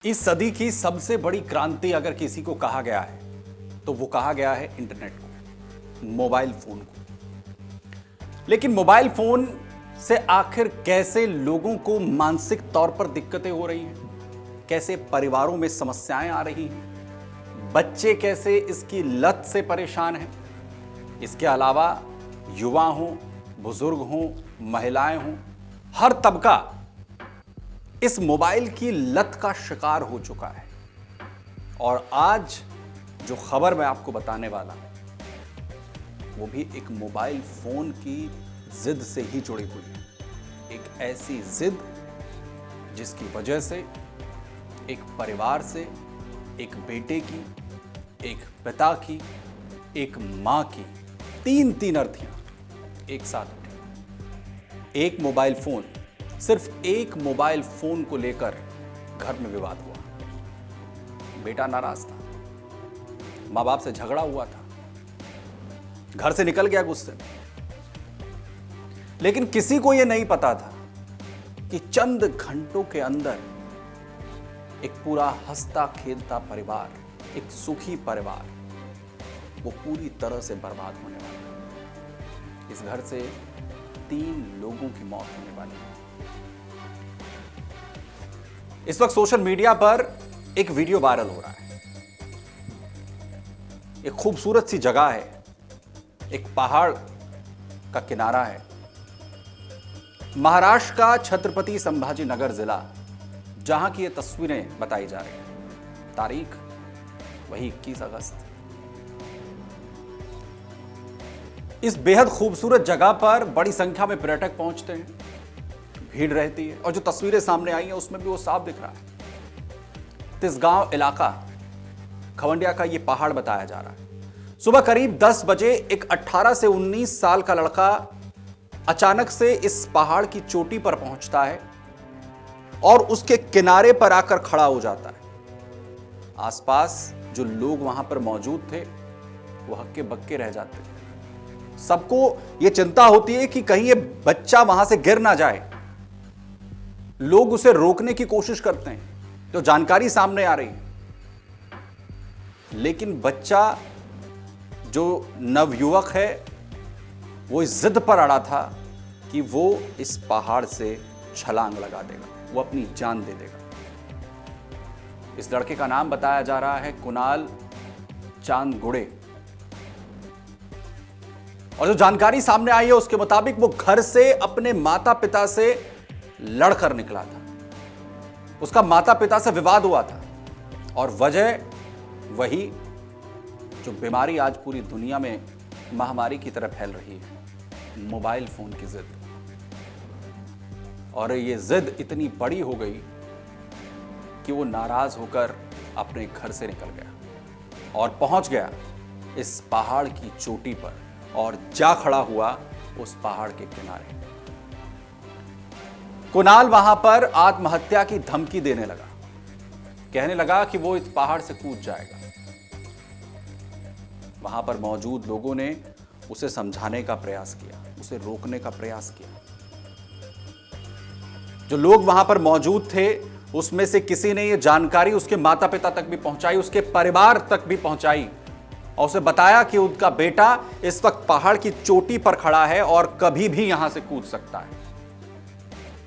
इस सदी की सबसे बड़ी क्रांति अगर किसी को कहा गया है तो वो कहा गया है इंटरनेट को, मोबाइल फोन को। लेकिन मोबाइल फोन से आखिर कैसे लोगों को मानसिक तौर पर दिक्कतें हो रही हैं, कैसे परिवारों में समस्याएं आ रही हैं, बच्चे कैसे इसकी लत से परेशान हैं, इसके अलावा युवा हों, बुजुर्ग हों, महिलाएं हों, हर तबका इस मोबाइल की लत का शिकार हो चुका है। और आज जो खबर मैं आपको बताने वाला हूं वो भी एक मोबाइल फोन की जिद से ही जुड़ी हुई है। एक ऐसी जिद जिसकी वजह से एक परिवार से, एक बेटे की, एक पिता की, एक मां की तीन अर्थियां एक साथ उठी। एक मोबाइल फोन, सिर्फ एक मोबाइल फोन को लेकर घर में विवाद हुआ। बेटा नाराज था, मां बाप से झगड़ा हुआ था, घर से निकल गया गुस्से में। लेकिन किसी को यह नहीं पता था कि चंद घंटों के अंदर एक पूरा हंसता खेलता परिवार, एक सुखी परिवार, वो पूरी तरह से बर्बाद होने वाला है। इस घर से 3 लोगों की मौत होने वाली है। इस वक्त सोशल मीडिया पर एक वीडियो वायरल हो रहा है। एक खूबसूरत सी जगह है, एक पहाड़ का किनारा है, महाराष्ट्र का छत्रपति संभाजी नगर जिला, जहां की ये तस्वीरें बताई जा रही हैं। तारीख वही 21 अगस्त। इस बेहद खूबसूरत जगह पर बड़ी संख्या में पर्यटक पहुंचते हैं, भीड़ रहती है, और जो तस्वीरें सामने आई हैं उसमें भी वो साफ दिख रहा है। तिसगांव इलाका, खवंडिया का ये पहाड़ बताया जा रहा है। सुबह करीब 10 बजे एक 18 से 19 साल का लड़का अचानक से इस पहाड़ की चोटी पर पहुंचता है और उसके किनारे पर आकर खड़ा हो जाता है। आसपास जो लोग वहां पर मौजूद थे वो हक्के बक्के रह जाते हैं। सबको यह चिंता होती है कि कहीं ये बच्चा वहां से गिर ना जाए। लोग उसे रोकने की कोशिश करते हैं, तो जानकारी सामने आ रही है। लेकिन बच्चा जो नवयुवक है वो इस जिद पर अड़ा था कि वो इस पहाड़ से छलांग लगा देगा, वो अपनी जान दे देगा। इस लड़के का नाम बताया जा रहा है कुणाल चांदगुड़े। और जो जानकारी सामने आई है उसके मुताबिक वो घर से अपने माता पिता से लड़कर निकला था। उसका माता पिता से विवाद हुआ था और वजह वही जो बीमारी आज पूरी दुनिया में महामारी की तरह फैल रही है, मोबाइल फोन की जिद। और ये जिद इतनी बड़ी हो गई कि वो नाराज होकर अपने घर से निकल गया और पहुंच गया इस पहाड़ की चोटी पर और जा खड़ा हुआ उस पहाड़ के किनारे। कुणाल वहां पर आत्महत्या की धमकी देने लगा, कहने लगा कि वो इस पहाड़ से कूद जाएगा। वहां पर मौजूद लोगों ने उसे समझाने का प्रयास किया, उसे रोकने का प्रयास किया। जो लोग वहां पर मौजूद थे उसमें से किसी ने यह जानकारी उसके माता पिता तक भी पहुंचाई, उसके परिवार तक भी पहुंचाई और उसे बताया कि उनका बेटा इस वक्त पहाड़ की चोटी पर खड़ा है और कभी भी यहां से कूद सकता है।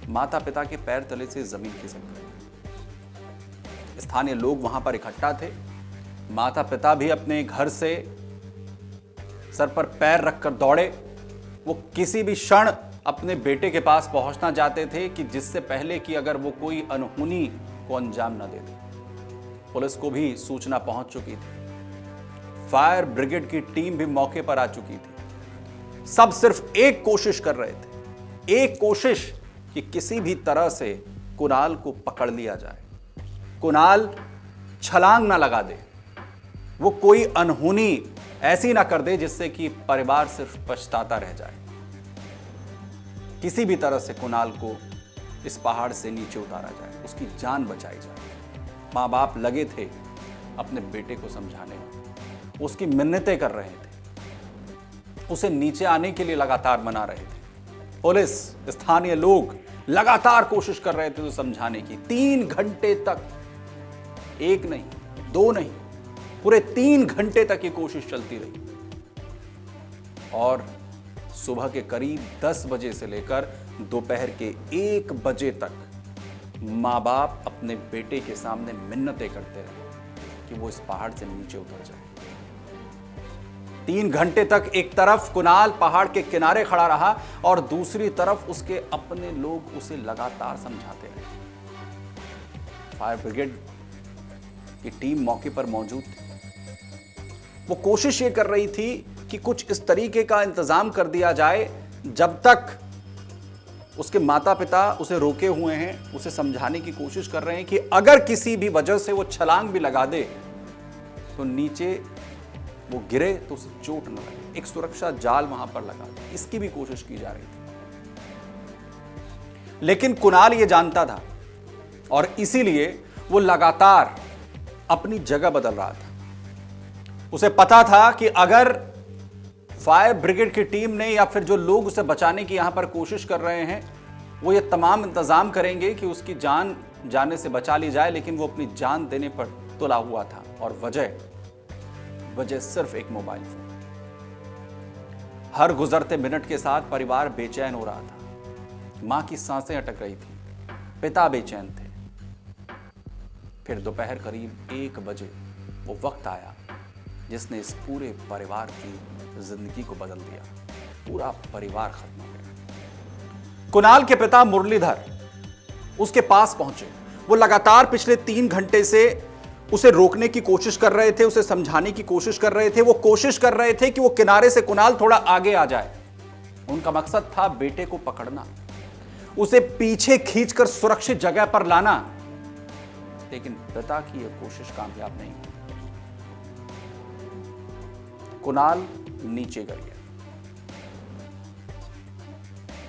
माता पिता के पैर तले से जमीन खिसक गई। स्थानीय लोग वहां पर इकट्ठा थे। माता पिता भी अपने घर से सर पर पैर रखकर दौड़े। वो किसी भी क्षण अपने बेटे के पास पहुंचना चाहते थे कि जिससे पहले कि अगर वो कोई अनहोनी को अंजाम न दे दे। पुलिस को भी सूचना पहुंच चुकी थी, फायर ब्रिगेड की टीम भी मौके पर आ चुकी थी। सब सिर्फ एक कोशिश कर रहे थे, एक कोशिश कि किसी भी तरह से कुणाल को पकड़ लिया जाए, कुणाल छलांग ना लगा दे, वो कोई अनहोनी ऐसी ना कर दे जिससे कि परिवार सिर्फ पछताता रह जाए। किसी भी तरह से कुणाल को इस पहाड़ से नीचे उतारा जाए, उसकी जान बचाई जाए। माँ बाप लगे थे अपने बेटे को समझाने में, उसकी मिन्नतें कर रहे थे, उसे नीचे आने के लिए लगातार मना रहे थे। पुलिस, स्थानीय लोग लगातार कोशिश कर रहे थे तो समझाने की। 3 घंटे तक एक नहीं, दो नहीं, पूरे 3 घंटे तक ये कोशिश चलती रही और सुबह के करीब 10 बजे से लेकर दोपहर के 1 बजे तक माँ बाप अपने बेटे के सामने मिन्नतें करते रहे कि वो इस पहाड़ से नीचे उतर जाए। 3 घंटे तक एक तरफ कुणाल पहाड़ के किनारे खड़ा रहा और दूसरी तरफ उसके अपने लोग उसे लगातार समझाते रहे। फायर ब्रिगेड की टीम मौके पर मौजूद थी। वो कोशिश ये कर रही थी कि कुछ इस तरीके का इंतजाम कर दिया जाए जब तक उसके माता पिता उसे रोके हुए हैं, उसे समझाने की कोशिश कर रहे हैं कि अगर किसी भी वजह से वो छलांग भी लगा दे तो नीचे वो गिरे तो उसे चोट न लगे। एक सुरक्षा जाल वहां पर लगा दे, इसकी भी कोशिश की जा रही थी। लेकिन कुणाल ये जानता था और इसीलिए वो लगातार अपनी जगह बदल रहा था। उसे पता था कि अगर फायर ब्रिगेड की टीम ने या फिर जो लोग उसे बचाने की यहां पर कोशिश कर रहे हैं वो ये तमाम इंतजाम करेंगे कि उसकी जान जाने से बचा ली जाए, लेकिन वो अपनी जान देने पर तुला हुआ था। और वजह सिर्फ एक मोबाइल फोन। हर गुजरते मिनट के साथ परिवार बेचैन हो रहा था। मां की सांसें अटक रही थी, पिता बेचैन थे। फिर दोपहर करीब 1 बजे वो वक्त आया जिसने इस पूरे परिवार की जिंदगी को बदल दिया। पूरा परिवार खत्म हो गया। कुणाल के पिता मुरलीधर उसके पास पहुंचे। वो लगातार पिछले 3 घंटे से उसे रोकने की कोशिश कर रहे थे, उसे समझाने की कोशिश कर रहे थे। वो कोशिश कर रहे थे कि वो किनारे से कुणाल थोड़ा आगे आ जाए। उनका मकसद था बेटे को पकड़ना, उसे पीछे खींचकर सुरक्षित जगह पर लाना। लेकिन पिता की यह कोशिश कामयाब नहीं हुई। कुणाल नीचे गिर गया।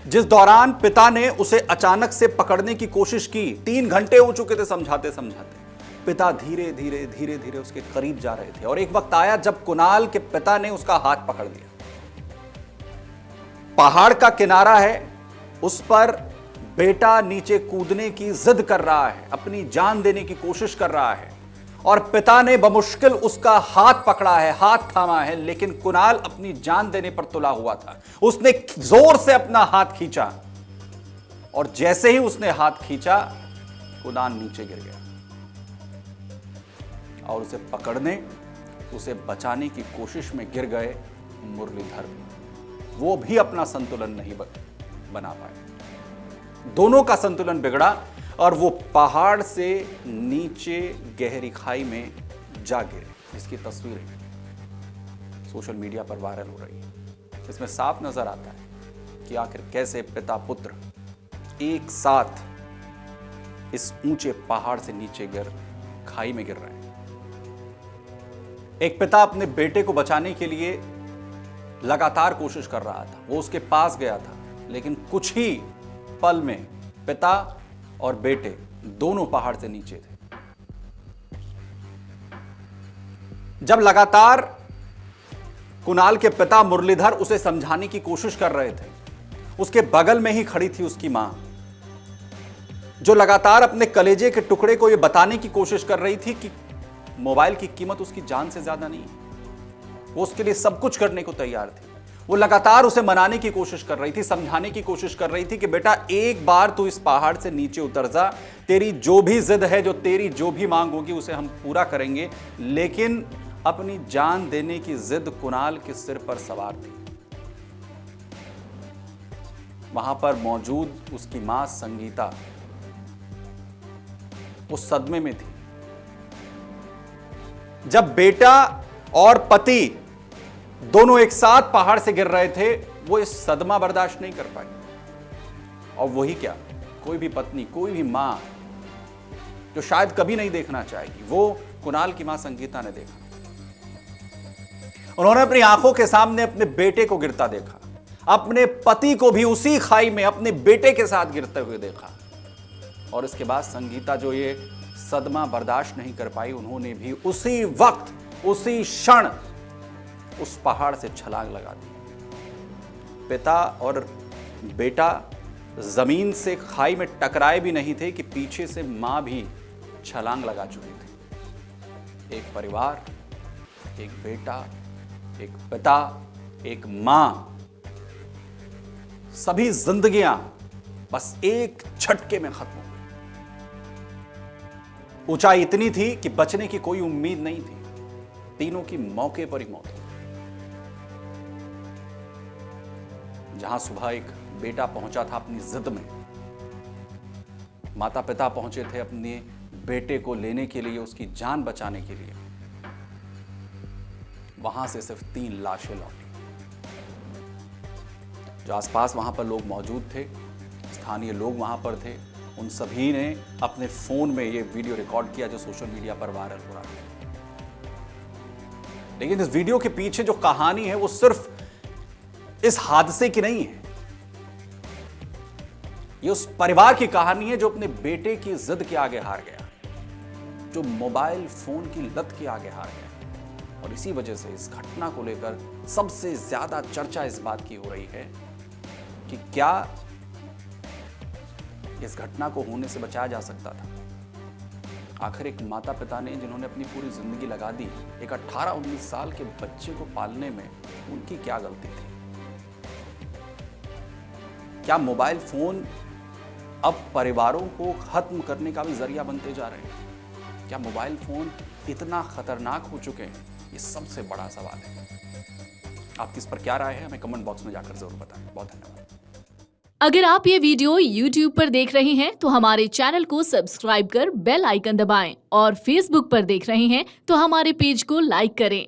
जिस दौरान पिता ने उसे अचानक से पकड़ने की कोशिश की, 3 घंटे हो चुके थे समझाते समझाते। पिता धीरे धीरे उसके करीब जा रहे थे और एक वक्त आया जब कुणाल के पिता ने उसका हाथ पकड़ लिया। पहाड़ का किनारा है, उस पर बेटा नीचे कूदने की जिद कर रहा है, अपनी जान देने की कोशिश कर रहा है और पिता ने बमुश्किल उसका हाथ पकड़ा है, हाथ थामा है। लेकिन कुणाल अपनी जान देने पर तुला हुआ था। उसने जोर से अपना हाथ खींचा और जैसे ही उसने हाथ खींचा कुणाल नीचे गिर गया और उसे पकड़ने, उसे बचाने की कोशिश में गिर गए मुरलीधर भी। वो भी अपना संतुलन नहीं बना पाए। दोनों का संतुलन बिगड़ा और वो पहाड़ से नीचे गहरी खाई में जा गिरे। इसकी तस्वीरें सोशल मीडिया पर वायरल हो रही है। इसमें साफ नजर आता है कि आखिर कैसे पिता पुत्र एक साथ इस ऊंचे पहाड़ से नीचे खाई में गिर रहे हैं। एक पिता अपने बेटे को बचाने के लिए लगातार कोशिश कर रहा था। वो उसके पास गया था, लेकिन कुछ ही पल में पिता और बेटे दोनों पहाड़ से नीचे थे। जब लगातार कुणाल के पिता मुरलीधर उसे समझाने की कोशिश कर रहे थे, उसके बगल में ही खड़ी थी उसकी मां, जो लगातार अपने कलेजे के टुकड़े को यह बताने की कोशिश कर रही थी कि मोबाइल की कीमत उसकी जान से ज्यादा नहीं है। वो उसके लिए सब कुछ करने को तैयार थी। वो लगातार उसे मनाने की कोशिश कर रही थी, समझाने की कोशिश कर रही थी कि बेटा एक बार तू इस पहाड़ से नीचे उतर जा, तेरी जो भी जिद है, जो तेरी जो भी मांग होगी उसे हम पूरा करेंगे। लेकिन अपनी जान देने की जिद कुणाल के सिर पर सवार थी। वहां पर मौजूद उसकी मां संगीता उस सदमे में थी। जब बेटा और पति दोनों एक साथ पहाड़ से गिर रहे थे, वो इस सदमा बर्दाश्त नहीं कर पाई। और वही क्या, कोई भी पत्नी, कोई भी मां जो शायद कभी नहीं देखना चाहेगी, वो कुणाल की मां संगीता ने देखा। उन्होंने अपनी आंखों के सामने अपने बेटे को गिरता देखा, अपने पति को भी उसी खाई में अपने बेटे के साथ गिरते हुए देखा। और इसके बाद संगीता जो ये सदमा बर्दाश्त नहीं कर पाई, उन्होंने भी उसी वक्त, उसी क्षण उस पहाड़ से छलांग लगा दी। पिता और बेटा जमीन से खाई में टकराए भी नहीं थे कि पीछे से मां भी छलांग लगा चुकी थी। एक परिवार, एक बेटा, एक पिता, एक मां, सभी जिंदगियां बस एक झटके में खत्म हो गई। ऊंचाई इतनी थी कि बचने की कोई उम्मीद नहीं थी। तीनों की मौके पर ही मौत हो गई। जहां सुबह एक बेटा पहुंचा था अपनी जिद में, माता पिता पहुंचे थे अपने बेटे को लेने के लिए, उसकी जान बचाने के लिए, वहां से सिर्फ 3 लाशें लौटी। जो आसपास वहां पर लोग मौजूद थे, स्थानीय लोग वहां पर थे, उन सभी ने अपने फोन में ये वीडियो रिकॉर्ड किया जो सोशल मीडिया पर वायरल हो रहा है। लेकिन इस वीडियो के पीछे जो कहानी है वो सिर्फ इस हादसे की नहीं है। ये उस परिवार की कहानी है जो अपने बेटे की जिद के आगे हार गया, जो मोबाइल फोन की लत के आगे हार गया। और इसी वजह से इस घटना को लेकर सबसे ज्यादा चर्चा इस बात की हो रही है कि क्या इस घटना को होने से बचाया जा सकता था। आखिर एक माता पिता ने, जिन्होंने अपनी पूरी जिंदगी लगा दी एक 18-19 साल के बच्चे को पालने में, उनकी क्या गलती थी। क्या मोबाइल फोन अब परिवारों को खत्म करने का भी जरिया बनते जा रहे हैं? क्या मोबाइल फोन इतना खतरनाक हो चुके हैं? ये सबसे बड़ा सवाल है। आपकी इस पर क्या राय है, हमें कमेंट बॉक्स में जाकर जरूर बताएं। बहुत धन्यवाद। अगर आप ये वीडियो YouTube पर देख रहे हैं तो हमारे चैनल को सब्सक्राइब कर बेल आइकन दबाएं, और Facebook पर देख रहे हैं तो हमारे पेज को लाइक करें।